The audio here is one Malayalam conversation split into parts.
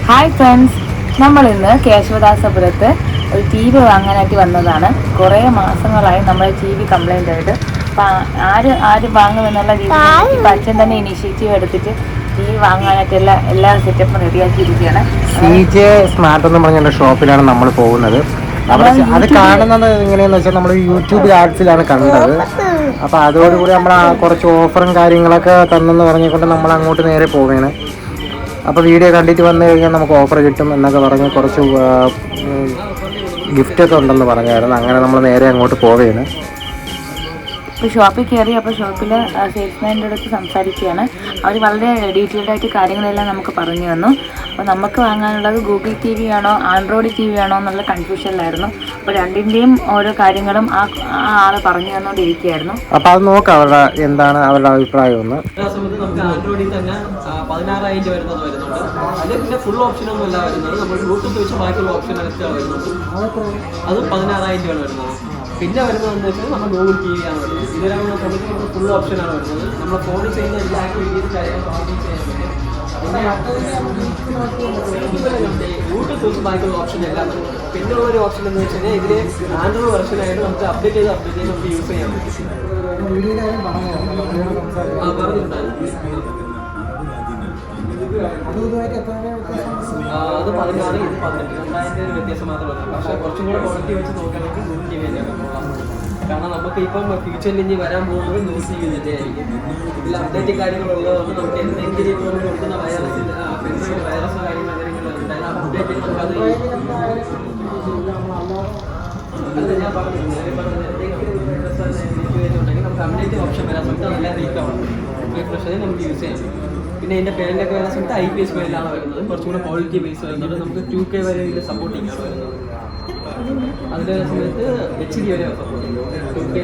ഹായ് ഫ്രണ്ട്സ്, നമ്മളിന്ന് കേശവദാസപുരത്ത് ഒരു ടി വി വാങ്ങാനായിട്ട് വന്നതാണ്. കുറേ മാസങ്ങളായി നമ്മുടെ ടി വി കംപ്ലൈൻ്റ് ആയിട്ട്. അപ്പം ആര് വാങ്ങുമെന്നുള്ള രീതിയിൽ ഇപ്പം അച്ഛൻ തന്നെ ഇനീഷ്യേറ്റീവ് എടുത്തിട്ട് ടി വി വാങ്ങാനായിട്ട് എല്ലാ സെറ്റപ്പും റെഡിയാക്കിയിരിക്കുകയാണ്. CJ സ്മാർട്ട് എന്ന് പറഞ്ഞ ഷോപ്പിലാണ് നമ്മൾ പോകുന്നത്. അത് കാണുന്നത് എങ്ങനെയാന്ന് വെച്ചാൽ നമ്മൾ യൂട്യൂബ് ആഡ്സിലാണ് കണ്ടത്. അപ്പോൾ അതോടുകൂടി നമ്മൾ കുറച്ച് ഓഫറും കാര്യങ്ങളൊക്കെ തന്നെന്ന് പറഞ്ഞുകൊണ്ട് നമ്മൾ അങ്ങോട്ട് നേരെ പോവുകയാണ്. അപ്പോൾ വീഡിയോ കണ്ടിട്ട് വന്നു കഴിഞ്ഞാൽ നമുക്ക് ഓഫർ കിട്ടും എന്നൊക്കെ പറഞ്ഞ് കുറച്ച് ഗിഫ്റ്റൊക്കെ ഉണ്ടെന്ന് പറഞ്ഞായിരുന്നു. അങ്ങനെ നമ്മൾ നേരെ അങ്ങോട്ട് പോവുകയാണ്. ഇപ്പോൾ ഷോപ്പിൽ കയറി അപ്പോൾ ഷോപ്പിൽ സെയിൽസ്മാൻ്റെ അടുത്ത് സംസാരിക്കുകയാണ്. അവർ വളരെ ഡീറ്റെയിൽഡ് ആയിട്ട് കാര്യങ്ങളെല്ലാം നമുക്ക് പറഞ്ഞു തന്നു. അപ്പോൾ നമുക്ക് വാങ്ങാനുള്ളത് ഗൂഗിൾ ടി വി ആണോ ആൻഡ്രോയിഡ് ടി വി ആണോ എന്നുള്ള കൺഫ്യൂഷനിലായിരുന്നു. അപ്പോൾ രണ്ടിൻ്റെയും ഓരോ കാര്യങ്ങളും ആ ആൾ പറഞ്ഞു തന്നുകൊണ്ടിരിക്കുകയായിരുന്നു. അപ്പോൾ അത് നോക്കാം എന്താണ് അവരുടെ അഭിപ്രായം ഒന്ന്. നമുക്ക് ആൻഡ്രോയിഡിൽ തന്നെ 16,000 വരുന്നുണ്ട്. അതിൽ പിന്നെ ഫുൾ ഓപ്ഷനൊന്നും അല്ല വരുന്നത്. നമ്മൾ ബ്ലൂടൂത്ത് വെച്ച് ബാക്കിയുള്ള ഓപ്ഷൻ ഒക്കെ വരുന്നുണ്ട്. അത് 16,000 വരുന്നത്. പിന്നെ വരുന്നതെന്ന് വെച്ചാൽ നമ്മൾ ഗൂഗിൾ ടി വി ആണ് വരുന്നത്. ഇതിലാണ് നമുക്ക് ഫുൾ ഓപ്ഷനാണ് വരുന്നത്. നമ്മൾ ഫോണിൽ ചെയ്യുന്ന എല്ലാ ആക്ടിവിറ്റീസ് കാര്യങ്ങളും ചെയ്യാൻ പറ്റും. പിന്നെ ബ്ലൂടൂത്ത് വെച്ച് ബാക്കിയുള്ള ഓപ്ഷൻ എല്ലാം വരുന്നത്. പിന്നെ ഉള്ളൊരു ഓപ്ഷൻ എന്ന് വെച്ച് കഴിഞ്ഞാൽ ഇതിൽ ആൻഡ്രോയിഡ് വെർഷനായിട്ട് നമുക്ക് അപ്ഡേറ്റ് ചെയ്ത് നമുക്ക് യൂസ് ചെയ്യാൻ പറ്റും. അത് 16, ഇത് 18, 2,000 വ്യത്യാസം മാത്രമേ ഉള്ളൂ. പക്ഷേ കുറച്ചും കൂടെ ക്വാളിറ്റി വെച്ച് നോക്കുകയാണെങ്കിൽ ഗൂഗിൾ ടി വി തന്നെയാണ്. കാരണം നമുക്ക് ഇപ്പം ഫ്യൂച്ചറിൽ ഇനി വരാൻ പോകുന്നത് ന്യൂസ് ടി വി തന്നെ ആയിരിക്കും. ഇതിൽ അപ്ഡേറ്റ് കാര്യങ്ങളുള്ളതുകൊണ്ട് നമുക്ക് എന്തെങ്കിലും ഇപ്പോൾ കൊടുക്കുന്ന വൈറസ് കാര്യങ്ങൾ എന്തെങ്കിലും അപ്ഡേറ്റ് നമുക്കത് ഞാൻ പറഞ്ഞു എന്തെങ്കിലും നമുക്ക് അപ്ഡേറ്റ് ഓപ്ഷൻ വരാൻ സമയത്ത് നല്ല റീക്കാവും. റീഫ്രഷ് നമുക്ക് യൂസ് ചെയ്യാം. പിന്നെ ഇതിൻ്റെ പേരിലൊക്കെ വരുന്ന സമയത്ത് IPS പേരിലാണ് വരുന്നത്. കുറച്ചുകൂടെ ക്വാളിറ്റി ബേസ് വരുന്നത്. നമുക്ക് 2K വരെ ഇതിൽ സപ്പോർട്ടിംഗ് ആണ് വരുന്നത്. അതിൻ്റെ സമയത്ത് HD വരെ സപ്പോർട്ട് ചെയ്യും. 2K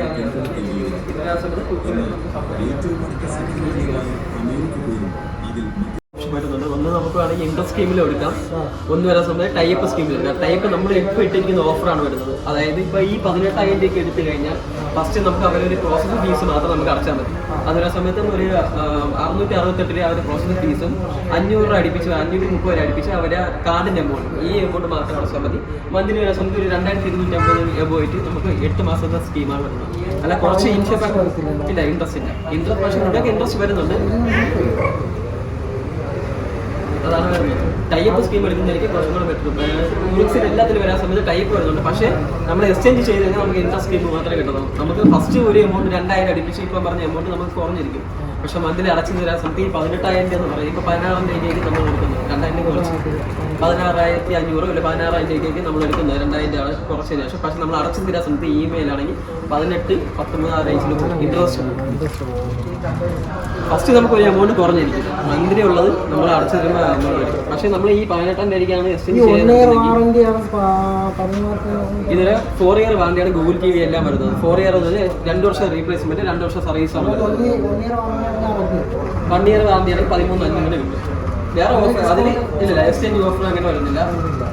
ഇതിൻ്റെ സമയത്ത് 2K നമുക്ക് സപ്പോർട്ട് ചെയ്യും. വരുന്നുണ്ട്. ഒന്ന് നമുക്ക് വേണമെങ്കിൽ ഇൻട്രസ്റ്റ് സ്കീമിൽ എടുക്കാം. ഒന്ന് വരാൻ സമയത്ത് ടൈപ്പ് സ്കീമിൽ എടുക്കാം. ടൈപ്പ് നമ്മൾ ഇപ്പോൾ ഇട്ടിരിക്കുന്ന ഓഫറാണ് വരുന്നത്. അതായത് ഇപ്പോൾ ഈ 18,000 രൂപയ്ക്ക് എടുത്തു കഴിഞ്ഞാൽ ഫസ്റ്റ് നമുക്ക് അവരൊരു പ്രോസസ് ഫീസ് മാത്രം നമുക്ക് അടച്ചാൽ മതി. അതിന് സമയത്ത് ഒരു 668 രൂപ അവരുടെ പ്രോസസ് ഫീസും 500 രൂപ അടുപ്പിച്ച് 530 വരെ അടുപ്പിച്ച് അവരെ കാർഡിൻ്റെ എമൗണ്ട് ഈ എമൗണ്ട് മാത്രം അടച്ചാൽ മതി. മന്തിന് വരാൻ സമയത്ത് ഒരു 2,250 പോയിട്ട് നമുക്ക് 8 മാസത്തെ സ്കീമാണ് വരുന്നത്. അല്ല കുറച്ച് ഇൻഷുറൻസ് ഇല്ല, ഇൻട്രസ്റ്റ് ഇല്ല. ഇൻട്രസ്റ്റ് പക്ഷേ ഇവിടെയൊക്കെ ഇൻട്രസ്റ്റ് വരുന്നുണ്ട്. അതാണ് വരുന്നത്. ടൈപ്പ് സ്കീം എടുക്കുന്നതായിരിക്കും കുറച്ചും കൂടെ ബെറ്റർ. യൂണിക്സിൽ എല്ലാത്തിലും വരാൻ സമയത്ത് ടൈപ്പ് വരുന്നുണ്ട്. പക്ഷേ നമ്മൾ എക്സ്ചേഞ്ച് ചെയ്ത് കഴിഞ്ഞാൽ നമുക്ക് ഇൻട്രസ്റ്റ് സ്കീം മാത്രമേ കിട്ടുള്ളൂ. നമുക്ക് ഫസ്റ്റ് ഒരു എമൗണ്ട് 2,000 അടുപ്പിച്ച് ഇപ്പം പറഞ്ഞ എമൗണ്ട് നമുക്ക് കുറഞ്ഞിരിക്കും. പക്ഷേ മന്തിൽ അടച്ചു തരാൻ സമയത്ത് ഈ 18,000 എന്ന് പറയും. ഇപ്പോൾ 16,000 രൂപയ്ക്ക് നമ്മൾ എടുക്കുന്നത് 2,000 കുറച്ച് 16,500 ഇല്ല 16,000 രൂപയ്ക്ക് നമ്മൾ എടുക്കുന്നത് 2,000 കുറച്ചതിന് ശേഷം. പക്ഷേ നമ്മൾ അടച്ചു തരാൻ സമയത്ത് ഇമെയിൽ ആണെങ്കിൽ 18, 19 ആ റേഞ്ചിൽ ഇൻട്രസ്റ്റ് ഫസ്റ്റ് നമുക്ക് ഒരു എമൗണ്ട് കുറഞ്ഞിരിക്കും. മന്തിലി ഉള്ളത് നമ്മൾ അടച്ചു തരുമ്പോൾ എമൗണ്ട് വരും. പക്ഷേ നമ്മൾ ഈ 18,000 രൂപയ്ക്കാണ് എക്സ്ചേഞ്ച് ചെയ്യുന്നത്. ഇതിന് 4 ഇയർ വാറണ്ടിയാണ് ഗൂഗിൾ ടി വി എല്ലാം വരുന്നത്. 4 ഇയർ എന്നത് 2 വർഷം റീപ്ലേസ്മെന്റ്, 2 വർഷം സർവീസാണ് വരുന്നത്. 1 ഇയർ വാറണ്ടിയാണ് 13,500 കിട്ടും. വേറെ ഓഫർ അതിൽ ഇല്ല, എക്സ്ചേഞ്ച് ഓഫർ അങ്ങനെ വരുന്നില്ല.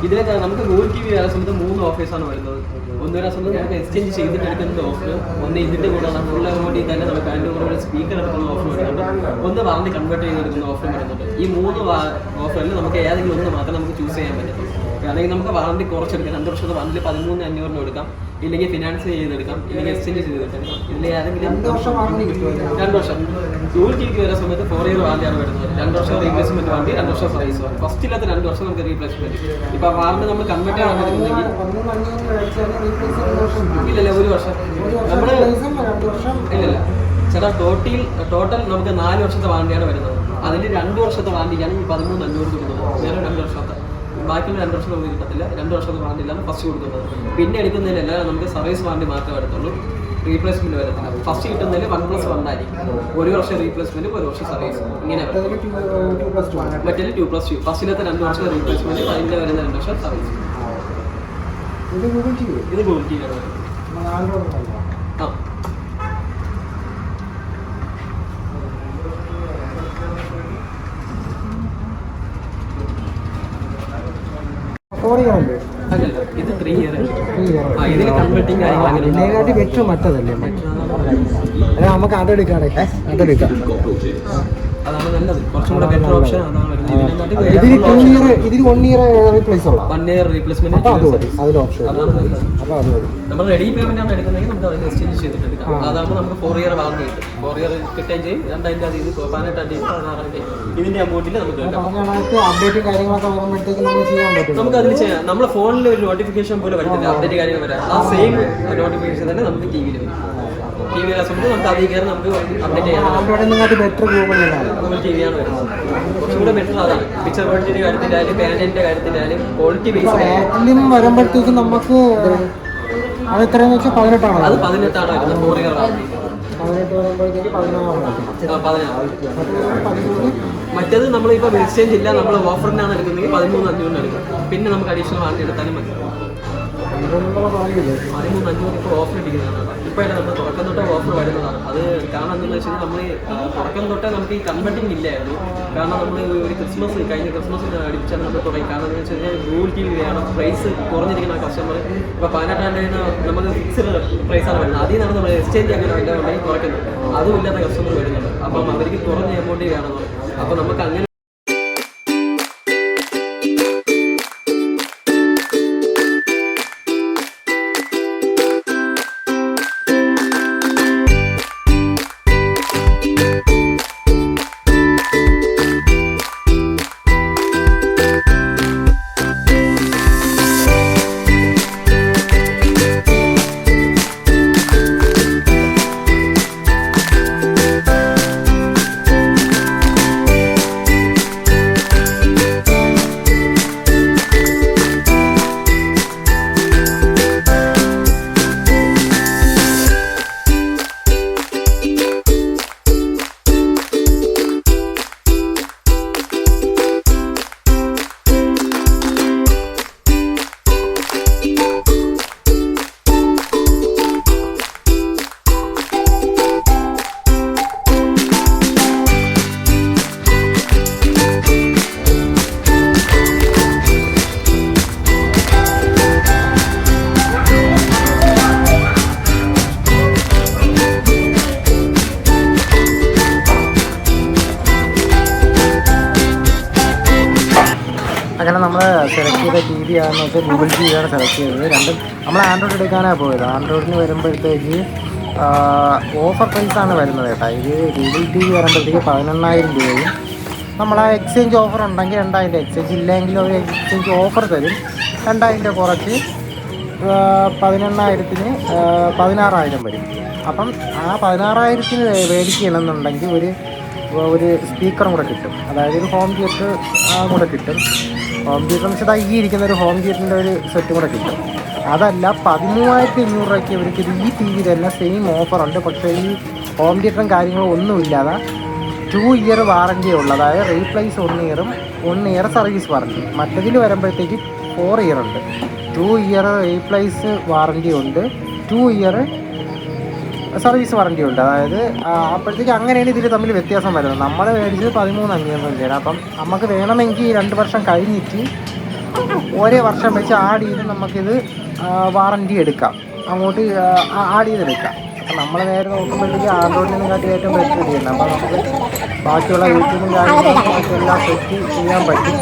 ഇതിലൊക്കെ നമുക്ക് ഗൂഗിൾ ടി വി വരാൻ സമയത്ത് 3 ഓഫേഴ്സാണ് വരുന്നത്. ഒന്ന് വരാൻ സമയത്ത് നമുക്ക് എക്സ്ചേഞ്ച് ചെയ്തിട്ട് എടുക്കുന്ന ഓഫർ, ഒന്ന് ഇതിൻ്റെ കൂടെ ഫുൾ എമൗണ്ടിൽ തന്നെ നമുക്ക് അതിൻ്റെ കൂടെ സ്പീക്കർ എടുക്കുന്ന ഓഫർ വരുന്നുണ്ട്, ഒന്ന് വാറണ്ടി കൺവേർട്ട് ചെയ്തെടുക്കുന്ന ഓഫർ വരുന്നുണ്ട്. ഈ 3 ഓഫറിൽ നമുക്ക് ഏതെങ്കിലും ഒന്ന് മാത്രം നമുക്ക് ചൂസ് ചെയ്യാൻ പറ്റും. അല്ലെങ്കിൽ നമുക്ക് വാറണ്ടി കുറച്ചെടുക്കാം. 2 വർഷത്തെ വാറണ്ടി 13,500 എടുക്കാം, ഇല്ലെങ്കിൽ ഫിനാൻസ് ചെയ്തെടുക്കാം, ഇല്ലെങ്കിൽ എക്സ്ചേഞ്ച് ചെയ്തെടുക്കാം. ഇതിൽ ഏതെങ്കിലും 2 വർഷം ഗൂഗിൾ ടി വിക്ക് വരുന്ന സമയത്ത് 4 ഇയർ വാറണ്ടിയാണ് വരുന്നത്. 2 വർഷം റീപ്ലേസ്മെന്റ് വാറണ്ടി, 2 വർഷം സർവീസ് വാറണ്ടി. ഫസ്റ്റില്ലാത്ത 2 വർഷം നമുക്ക് റീപ്ലേസ്മെന്റ്. ഇപ്പൊ വാറണ്ടി നമ്മൾ കൺവേർട്ട് ചെയ്യാൻ ഇല്ലല്ല 1 വർഷം നമ്മള് ഇല്ലല്ല ചേട്ടാ. ടോട്ടൽ നമുക്ക് 4 വർഷത്തെ വാറണ്ടിയാണ് വരുന്നത്. അതിൽ 2 വർഷത്തെ വാറണ്ടിക്കാണ് ഈ 13,500 കൊടുക്കുന്നത്. വേറെ 2 വർഷത്തെ ബാക്കിയുള്ള 2 വർഷം നമുക്ക് കിട്ടത്തില്ല. 2 വർഷത്തെ വാറണ്ടിയിലാണ് ഫസ്റ്റ് കൊടുക്കുന്നത്. പിന്നെ എടുക്കുന്നതിലല്ല നമുക്ക് സർവീസ് വാറണ്ടി മാത്രമേ എടുത്തുള്ളൂ, റീപ്ലേസ്മെന്റ് വരത്തില്ല. ഫസ്റ്റ് കിട്ടുന്നതിൽ 1+1 ആയിരിക്കും. 1 വർഷം റീപ്ലേസ്മെന്റ്, 1 വർഷം സർവീസ്, ഇങ്ങനെ മറ്റേ 2+2. ഫസ്റ്റിലത്തെ 2 വർഷം റീപ്ലേസ്മെന്റ്, അതിൻ്റെ വരുന്ന 2 വർഷം സർവീസ്. ഇത് ഗൂഗിൾ ടി വിയാണ്. ആ ഇത് 3 ഇയർ. ഇതിൽ കൺവെർട്ടിങ് കാര്യങ്ങൾ അങ്ങനെ ബെറ്റർ മറ്റതല്ലേ? നമുക്ക് അതെടുക്കാം. അതാണ് നല്ലത്, കുറച്ചും കൂടെ ബെറ്റർ ഓപ്ഷൻ അതാണ് വരുന്നത്. ഇതിന് 1 ഇയർ റീപ്ലേസ് ഉള്ള 1 ഇയർ റീപ്ലേസ്മെന്റ് അതിൽ ഓപ്ഷൻ അതാണ് നല്ലത്. അപ്പോൾ അത് മതി. നമ്മൾ റെഡി പേയ്മെന്റ് ആണ് എടുക്കുന്നതെങ്കിൽ നമുക്ക് അതിന് എക്സ്ചേഞ്ച് ചെയ്തിട്ട് എടുക്കാം. അതാകുമ്പോൾ നമുക്ക് 4 ഇയർ വാറണ്ടി കിട്ടും. 4 ഇയർ കിട്ടുകയും ചെയ്യും. 2000 തീയതി 18 തീയതി 16 തീയതി ഇതിന്റെ അമൗണ്ടിൽ നമുക്ക് എടുക്കാം. അപ്ഡേറ്റ് കാര്യങ്ങളൊക്കെ വരുമ്പോഴത്തേക്ക് നമുക്ക് ചെയ്യാൻ പറ്റും. നമുക്ക് അതിൽ ചെയ്യാം. നമ്മുടെ ഫോണിൽ ഒരു നോട്ടിഫിക്കേഷൻ പോലും വരുന്നില്ല, അപ്ഡേറ്റ് കാര്യങ്ങൾ വരാം. ആ സെയിം നോട്ടിഫിക്കേഷൻ തന്നെ നമുക്ക് ടി വിയിൽ വരും. ടി വി സമയത്ത് നമുക്ക് അതിൽ കയറി നമുക്ക് അപ്ഡേറ്റ് ചെയ്യാം. ബെറ്റർ ഗൂഗിൾ ടി വിയാണ് വരുന്നത്. കുറച്ചും കൂടെ ബെറ്റർ അതാണ്. പിക്ചർ ക്വാളിറ്റിയുടെ കാര്യത്തിലായാലും പേനലിന്റെ കാര്യത്തിലായാലും ക്വാളിറ്റി ബേസ് വരുമ്പോഴത്തേക്ക് നമുക്ക് അത് എത്രയെന്ന് വെച്ചാൽ 18 ആണ്. അത് 18 ആണ് വരുന്നത്. 4 ഇയർ വാറണ്ടി 18 വരുമ്പോഴത്തേക്ക് 16 മറ്റേത് നമ്മളിപ്പോൾ എക്സ്ചേഞ്ച് ഇല്ല, നമ്മൾ ഓഫറിനാണ് എടുക്കുന്നതെങ്കിൽ 13,500 എടുക്കും. പിന്നെ നമുക്ക് അഡീഷണൽ വാറണ്ടി എടുത്താലും മതി. 13,500 ഇപ്പോൾ ഓഫർ ഇരിക്കുന്നതാണ്. ഇപ്പോഴാണ് നമ്മൾ തുടക്കം തൊട്ടേ ഓഫർ വരുന്നതാണ്. അത് കാരണം എന്താണെന്ന് വെച്ചാൽ നമ്മൾ തുടക്കം തൊട്ടേ നമുക്ക് ഈ കൺവെർട്ടിംഗ് ഇല്ലായിരുന്നു. കാരണം നമ്മൾ ഒരു കഴിഞ്ഞ ക്രിസ്മസിന് അടിച്ചാണ് നമ്മൾ തുടങ്ങി. കാരണം എന്താണെന്ന് വെച്ച് കഴിഞ്ഞാൽ ഗൂഗിൾ ടി വി വേണം, പ്രൈസ് കുറഞ്ഞിരിക്കുന്ന കസ്റ്റമർ ഇപ്പോൾ 18,000 നമുക്ക് ഫിക്സ്ഡ് പ്രൈസാണ് വരുന്നത്. അതിൽ നിന്നാണ് നമ്മൾ എക്സ്ചേഞ്ച് അങ്ങനെ ഉണ്ടെങ്കിൽ കുറയ്ക്കുന്നത്. അതും ഇല്ലാത്ത കസ്റ്റമർ വരുന്നുണ്ട്. അപ്പം അവർക്ക് കുറഞ്ഞ എമൗണ്ട് വേണമെന്ന് പറയും. അപ്പോൾ നമുക്ക് അങ്ങനെ അങ്ങനെ നമ്മൾ സെലക്ട് ചെയ്ത ടി വി ആണെന്ന് വെച്ചാൽ ഗൂഗിൾ ടി വിയാണ് സെലക്ട് ചെയ്തത്. രണ്ടും നമ്മൾ ആൻഡ്രോയിഡ് എടുക്കാനാണ് പോയത്. ആൻഡ്രോയിഡിന് വരുമ്പോഴത്തേക്ക് ഓഫർ പ്രൈസാണ് വരുന്നത് കേട്ടോ. ഇത് ഗൂഗിൾ ടി വി വരുമ്പോഴത്തേക്ക് 11,000 രൂപയും നമ്മൾ ആ എക്സ്ചേഞ്ച് ഓഫർ ഉണ്ടെങ്കിൽ 2,000 എക്സ്ചേഞ്ച് ഇല്ലെങ്കിൽ ഒരു എക്സ്ചേഞ്ച് ഓഫർ തരും. 2,000 രൂപ കുറച്ച് 18,000-ന് 16,000 വരും. അപ്പം ആ 16,000-ന് മേടിക്കണമെന്നുണ്ടെങ്കിൽ ഒരു സ്പീക്കറും കൂടെ കിട്ടും. അതായത് ഒരു ഹോം തിയേറ്റർ കൂടെ കിട്ടും. ഹോം തിയേറ്റർ എന്ന് വെച്ചാൽ ഈ ഇരിക്കുന്ന ഒരു ഹോം തിയേറ്ററിൻ്റെ ഒരു സെറ്റും കൂടെ കിട്ടും. അതല്ല 13,500 രൂപയ്ക്ക് ഇവർക്ക് ഈ ടി വി തന്നെ സെയിം ഓഫറുണ്ട്. പക്ഷേ ഈ ഹോം തിയേറ്ററും കാര്യങ്ങളും ഒന്നുമില്ലാതെ 2 ഇയർ വാറൻറ്റിയേ ഉള്ളൂ. അതായത് റീപ്ലേസ് 1 ഇയറും 1 ഇയർ സർവീസ് വാറൻറ്റി. മറ്റതിൽ വരുമ്പോഴത്തേക്ക് 4 ഇയർ ഉണ്ട്. 2 ഇയർ റീപ്ലേസ് വാറൻറ്റി ഉണ്ട്, 2 ഇയർ സർവീസ് വാറൻറ്റി ഉണ്ട്. അതായത് അപ്പോഴത്തേക്ക് അങ്ങനെയാണ് ഇതിൽ തമ്മിൽ വ്യത്യാസം വരുന്നത്. നമ്മൾ മേടിച്ചത് 13,500 രൂപയാണ്. അപ്പം നമുക്ക് വേണമെങ്കിൽ 2 വർഷം കഴിഞ്ഞിട്ട് 1 വർഷം വെച്ച് ആഡ് ചെയ്ത് നമുക്കിത് വാറൻറ്റി എടുക്കാം, അങ്ങോട്ട് ആഡ് ചെയ്തെടുക്കാം. അപ്പം നമ്മൾ നേരെ നോക്കുമ്പോഴത്തേക്ക് ആൻഡ്രോയിഡിനെ കാട്ടി ഏറ്റവും ബെറ്റർ ചെയ്യുന്നത്. അപ്പോൾ നമുക്ക് ബാക്കിയുള്ള യൂട്യൂബും കാര്യങ്ങളും എല്ലാം സെറ്റ് ചെയ്യാൻ പറ്റും.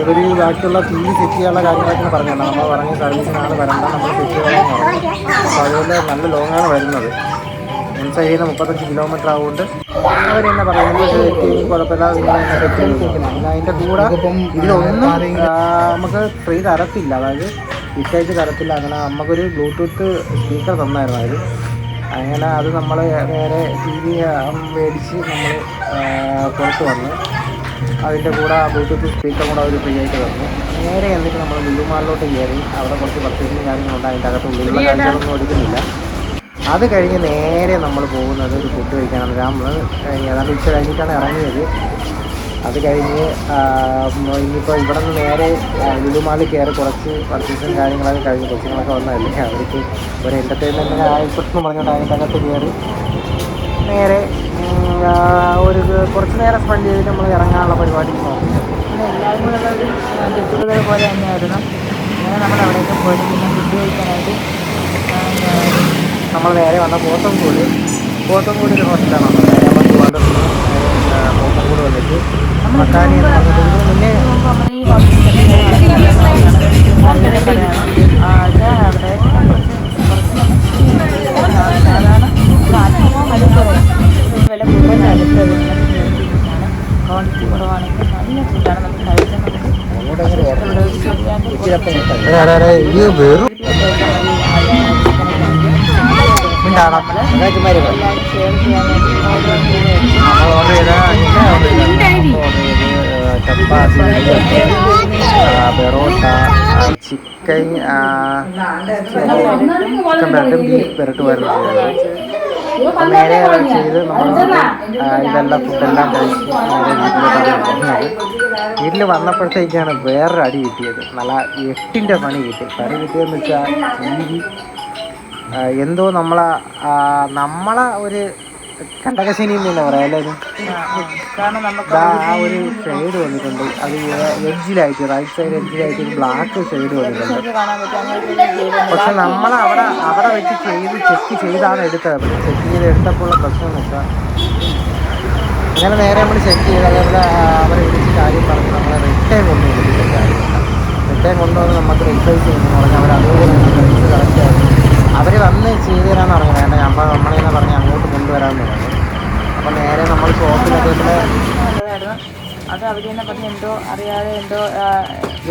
ഇവർ ബാക്കിയുള്ള ടി വി സെറ്റ് ചെയ്യാനുള്ള കാര്യങ്ങളൊക്കെ പറഞ്ഞതാണ്. നമ്മൾ പറഞ്ഞ സർവീസിനാണ് വരേണ്ട, നമ്മൾ സെറ്റ് ചെയ്യണമെന്ന് പറഞ്ഞു. അപ്പോൾ അതുകൊണ്ട് നല്ല ലോങ്ങാണ് വരുന്നത്. മീൻസ് ചെയ്യുന്ന 35 കിലോമീറ്റർ ആവുകൊണ്ട് അവർ തന്നെ പറയുന്നത് കുഴപ്പമില്ലാതെ നിങ്ങൾ തന്നെ സെറ്റ് ചെയ്ത് കൊടുക്കണം. പിന്നെ അതിൻ്റെ കൂടെ ഇതിലൊന്നും നമുക്ക് ഫ്രീ തരത്തില്ല, അതായത് ഫിറ്റായിട്ട് തരത്തില്ല. അങ്ങനെ നമുക്കൊരു ബ്ലൂടൂത്ത് സ്പീക്കർ തന്നായിരുന്നു അതിൽ. അങ്ങനെ അത് നമ്മൾ നേരെ ടി വി മേടിച്ച് നമ്മൾ പുറത്ത് വന്ന് അതിൻ്റെ കൂടെ ബ്ലൂടൂത്ത് സ്പീക്കർ കൂടെ അവർ ഫ്രീ ആയിട്ട് തന്നു. നേരെ എന്നിട്ട് നമ്മൾ ലുലു മാളിലോട്ട് കയറി അവിടെ കുറച്ച് പർച്ചേസിങ് കാര്യങ്ങളുണ്ട്. അതിൻ്റെ അകത്ത് ഉള്ളിലുള്ള കാര്യങ്ങളൊന്നും എടുക്കുന്നില്ല. അത് കഴിഞ്ഞ് നേരെ നമ്മൾ പോകുന്നത് ഒരു ഫുഡ് കഴിക്കാനാണ്. നമ്മൾ ഏതാണ്ട് ഉച്ച കഴിഞ്ഞിട്ടാണ് ഇറങ്ങിയത്. അത് കഴിഞ്ഞ് ഇനിയിപ്പോൾ ഇവിടെ നിന്ന് നേരെ ലുലു മാളിൽ കയറി കുറച്ച് പർച്ചേസും കാര്യങ്ങളൊക്കെ കഴിഞ്ഞ് കൊച്ചുങ്ങളൊക്കെ വന്നതല്ലേ, അവർക്ക് ഒരു എൻ്റർടൈൻമെൻറ്റിന് ആയിക്കോട്ടെന്ന് പറഞ്ഞുകൊണ്ട് അതിൻ്റെ അകത്ത് കയറി നേരെ ഒരു കുറച്ച് നേരം സ്പെൻഡ് ചെയ്തിട്ട് നമ്മൾ ഇറങ്ങാനുള്ള പരിപാടി നോക്കി. പിന്നെ എല്ലാവരും കൂടെ ഒരു ഗെറ്റുഗതർ പോലെ തന്നെയായിരുന്നു. അങ്ങനെ നമ്മൾ അവിടെയൊക്കെ പോയിട്ട് പിന്നെ ഫുഡ് കഴിക്കാനായിട്ട് നമ്മൾ നേരെ വന്ന പോത്തൻകോട് ഒരു ഹോട്ടലാണ്. നമ്മൾ നേരെ നമ്മൾ പോകേണ്ടത് ഒന്നും കൂടെ വന്നിട്ട് മക്കാനി എന്ന് പറഞ്ഞിട്ട് ഇതിന് മുന്നേ വില കൂടുതൽ അടുത്തത് ക്വാണ്ടിറ്റി കുറവാണെങ്കിൽ നല്ല ഫുഡാണ് നമുക്ക് കഴിക്കാൻ ഈ വെറും ചപ്പാത്തി പെറോട്ട ചിക്കൻ ബ്രെഡും ബീഫ് പെരട്ടുമായിരുന്നു അപ്പം നേരെ ചെയ്ത് നമ്മൾ ഇതെല്ലാം ഫുഡെല്ലാം കഴിച്ച് വീട്ടിൽ വന്നപ്പോഴത്തേക്കാണ് വേറൊരു അടി കിട്ടിയത്. നല്ല 8ൻ്റെ പണി കിട്ടി. പണി കിട്ടിയതെന്ന് വെച്ചാൽ TV എന്തോ നമ്മളെ ഒരു കണ്ടകശനി എന്ന് പറയാം എല്ലാവരും. ആ ഒരു ഷെയ്ഡ് വന്നിട്ടുണ്ട്. അത് എഡ്ജിലായിട്ട് റൈറ്റ് സൈഡ് എഡ്ജിലായിട്ട് ഒരു ബ്ലാക്ക് ഷെയ്ഡ് വന്നിട്ടുണ്ട്. പക്ഷെ അവിടെ വെച്ച് ചെക്ക് ചെയ്താണ് എടുത്തത്. ചെക്ക് ചെയ്ത് എടുത്തപ്പോഴുള്ള പ്രശ്നം എന്ന് വെച്ചാൽ അങ്ങനെ നേരെ നമ്മൾ ചെക്ക് ചെയ്ത് അതേപോലെ അവരെ വിളിച്ച് കാര്യം പറഞ്ഞ് നമ്മളെ റിട്ടേൺ കൊണ്ടുവന്നിട്ടില്ല. കാര്യമില്ല, റിട്ടേൺ കൊണ്ടുവന്ന് നമുക്ക് റീപ്ലേസ് ചെയ്യുമെന്ന് പറഞ്ഞാൽ അവർ അതുപോലെ റേറ്റ് കറക്റ്റ് ആയിരുന്നു. അവർ വന്ന് ചെയ്ത് തരാമെന്ന് പറഞ്ഞു. വേണ്ട നമ്മളെന്നെ പറഞ്ഞ് അങ്ങോട്ട് കൊണ്ടുവരാമെന്ന് പറഞ്ഞു. അപ്പം നേരെ നമ്മൾ ഷോപ്പിൽ അതേപോലെ അത് അവർ തന്നെ പറഞ്ഞ് എന്തോ അറിയാതെ എന്തോ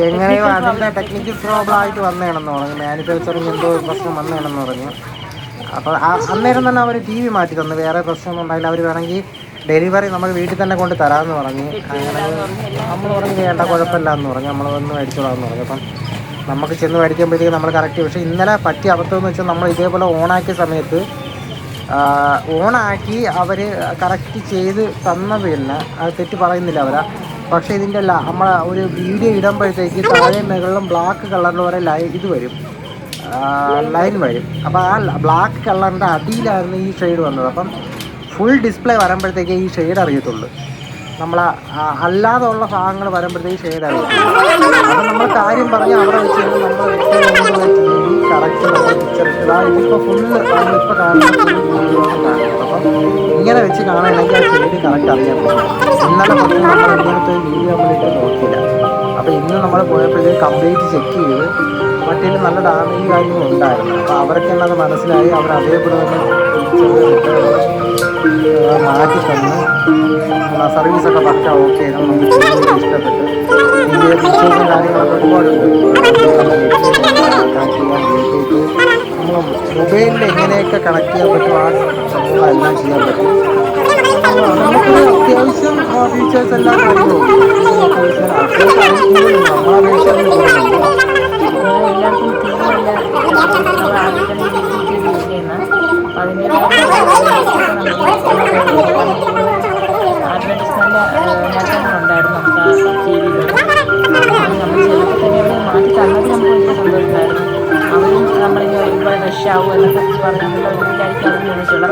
എങ്ങനെയോ അതിൻ്റെ ടെക്നിക്കൽ പ്രോബ്ലം ആയിട്ട് വന്നേണെന്ന് പറഞ്ഞു. മാനുഫാക്ചറിങ് എന്തോ പ്രശ്നം വന്നേണെന്ന് പറഞ്ഞു. അപ്പോൾ അന്നേരം തന്നെ അവർ TV മാറ്റി തന്നു. വേറെ പ്രശ്നമൊന്നും ഉണ്ടായില്ല. അവർ വേണമെങ്കിൽ ഡെലിവറി നമ്മൾ വീട്ടിൽ തന്നെ കൊണ്ട് തരാമെന്ന് പറഞ്ഞ് അങ്ങനെ നമ്മൾ പറഞ്ഞ് വേണ്ട കുഴപ്പമില്ല എന്ന് പറഞ്ഞു. നമ്മൾ വന്ന് മേടിച്ചോളാമെന്ന് പറഞ്ഞു. അപ്പം നമുക്ക് ചെന്ന് മേടിക്കുമ്പോഴത്തേക്ക് നമ്മൾ കറക്റ്റ്. പക്ഷേ ഇന്നലെ പറ്റിയ അബദ്ധമെന്ന് വെച്ചാൽ നമ്മൾ ഇതേപോലെ ഓണാക്കിയ സമയത്ത് ഓണാക്കി അവർ കറക്റ്റ് ചെയ്ത് തന്നത് തന്നെ അത് തെറ്റ് പറയുന്നില്ല അവരാ. പക്ഷേ ഇതിൻ്റെ അല്ല നമ്മൾ ഒരു വീഡിയോ ഇടുമ്പോഴത്തേക്ക് താഴെ മുകളിലും ബ്ലാക്ക് കളറിൽ വരെ ഇത് വരും, ലൈൻ വരും. അപ്പോൾ ആ ബ്ലാക്ക് കളറിൻ്റെ അടിയിലായിരുന്നു ഈ ഷെയ്ഡ് വന്നത്. അപ്പം ഫുൾ ഡിസ്പ്ലേ വരുമ്പോഴത്തേക്ക് ഈ ഷെയ്ഡ് അറിയത്തുള്ളൂ. നമ്മൾ അല്ലാതെ ഉള്ള ഭാഗങ്ങൾ വരുമ്പോഴത്തേക്ക് ഷെയ്ഡ് അറിയത്തുള്ളൂ. അപ്പം നമ്മൾ കാര്യം പറഞ്ഞ് അവിടെ വെച്ച് നമ്മൾ കറക്റ്റ് നമ്മൾ പിക്ചർ ഇട്ടതാ. ഇതിപ്പോൾ ഫുള്ള് നമ്മളിപ്പോൾ കാണുന്ന അപ്പം ഇങ്ങനെ വെച്ച് കാണുകയാണെങ്കിൽ ആ ഷെയ്ഡ് കറക്റ്റ് അറിയാൻ പറ്റും. ഇന്നലെ പറഞ്ഞ് നമ്മൾ ഇങ്ങനത്തെ ഒരു വീഡിയോ നമ്മളിട്ട് നോക്കിയില്ല. അപ്പോൾ ഇന്ന് നമ്മൾ പോയപ്പോഴത്തേക്ക് കംപ്ലീറ്റ് ചെക്ക് ചെയ്ത് മറ്റേ നല്ല ഡാമേജ് കാര്യങ്ങളും ഉണ്ടായിരുന്നു. അപ്പോൾ അവർക്ക് തന്നെ അത് മനസ്സിലായി. അവർ അതേപോലെ തന്നെ മാറ്റി തന്ന് സർവീസൊക്കെ പക്ക ഓക്കെ ആയിരുന്നു. നമുക്ക് ഇഷ്ടപ്പെട്ട് ഇതിൻ്റെ ഫീച്ചേഴ്സും കാര്യങ്ങളൊക്കെ ഒരുപാടുണ്ട്. കണക്ട് ചെയ്യാൻ ബ്ലൂടൂത്ത് നമ്മൾ മൊബൈലിൽ എങ്ങനെയൊക്കെ കണക്ട് ചെയ്യാൻ പറ്റും ആ സംഭവങ്ങളെല്ലാം ചെയ്യാൻ പറ്റും. നമുക്ക് അത്യാവശ്യം ഫീച്ചേഴ്സ് എല്ലാം കാര്യങ്ങളും നമ്മളപേക്ഷ എല്ലാവർക്കും അഡ്വർടൈസ്മെന്റ് നേട്ടങ്ങളുണ്ടായിരുന്നു നമുക്ക് ആ TV-യിൽ. നമ്മൾ ചിലപ്പോൾ തന്നെ ഇവിടെ മാറ്റി തന്നത് നമുക്ക് വലിയ സന്തോഷമായിരുന്നു. അവരും നമ്മളിങ്ങനെ ഒരുപാട് റഷാവും എന്നൊക്കെ പറഞ്ഞാൽ ഒരു വിചാരിക്കും അവർ ചോദിച്ചോളാം.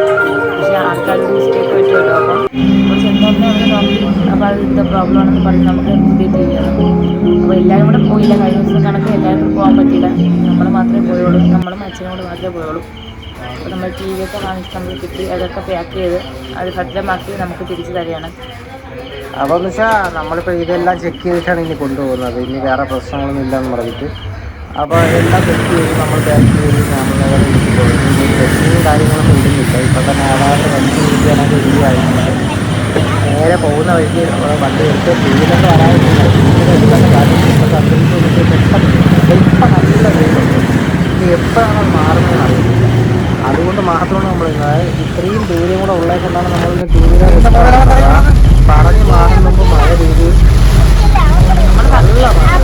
പക്ഷേ ആൾക്കാരൊരു മിസ്റ്റേക്ക് പറ്റുമല്ലോ. അപ്പം നമ്മൾ ചെന്നോടനെ അവർ നോക്കി അപ്പോൾ അത് ഇതിൻ്റെ പ്രോബ്ലം ആണെന്ന് പറഞ്ഞ് നമുക്ക് പുതിയ TV ആണ്. അപ്പോൾ എല്ലാവരും കൂടെ പോയില്ല. കഴിഞ്ഞ ദിവസം കണക്ക് എല്ലാവർക്കും പോകാൻ പറ്റില്ല. നമ്മൾ മാത്രമേ പോയുള്ളൂ. നമ്മളും അച്ഛനോട് മാത്രമേ പോയുള്ളൂ. അപ്പോൾ നമ്മൾ TV ഒക്കെ വാങ്ങിച്ച് നമ്മൾ കിട്ടി അതൊക്കെ പാക്ക് ചെയ്ത് അത് ഭദ്രമാക്കി നമുക്ക് തിരിച്ചു തരികയാണ്. അപ്പോൾ എന്ന് വെച്ചാൽ നമ്മളിപ്പോൾ ഇതെല്ലാം ചെക്ക് ചെയ്തിട്ടാണ് ഇനി കൊണ്ടുപോകുന്നത്. ഇനി വേറെ പ്രശ്നങ്ങളൊന്നും ഇല്ലയെന്ന് പറഞ്ഞിട്ട് അപ്പോൾ എല്ലാം ചെക്ക് ചെയ്ത് നമ്മൾ പാക്ക് ചെയ്ത് നമ്മളവിടെ വീട്ടിൽ പോകും. ടെസ്റ്റിങ്ങും കാര്യങ്ങളൊന്നും ഇടുന്നില്ല. ഇപ്പോൾ തന്നെ ആധാറിൻ്റെ വണ്ടി ഇരിക്കാനൊക്കെ ഇടുകയായിരുന്നു. നേരെ പോകുന്ന വഴിക്ക് വണ്ടി എടുത്ത് വീട്ടിലൊക്കെ വരാതില്ല. വീട്ടിലെടുക്കുന്ന കാര്യം ഇപ്പോഴത്തെ അന്തരീക്ഷം പെട്ടെന്ന് ഇപ്പം നല്ല വെയിലുണ്ട്. ഇനി എപ്പോഴാണ് മാറുന്നതെന്ന് അറിയില്ല. അതുകൊണ്ട് മാത്രമാണ് നമ്മൾ ഇത്രയും ദൂരം കൂടെ ഉള്ളത് കൊണ്ടാണ് നമ്മൾ ടൂ വീലർ പറഞ്ഞ് മാറും മുമ്പ് മഴ പെയ്ത് നല്ല മഴ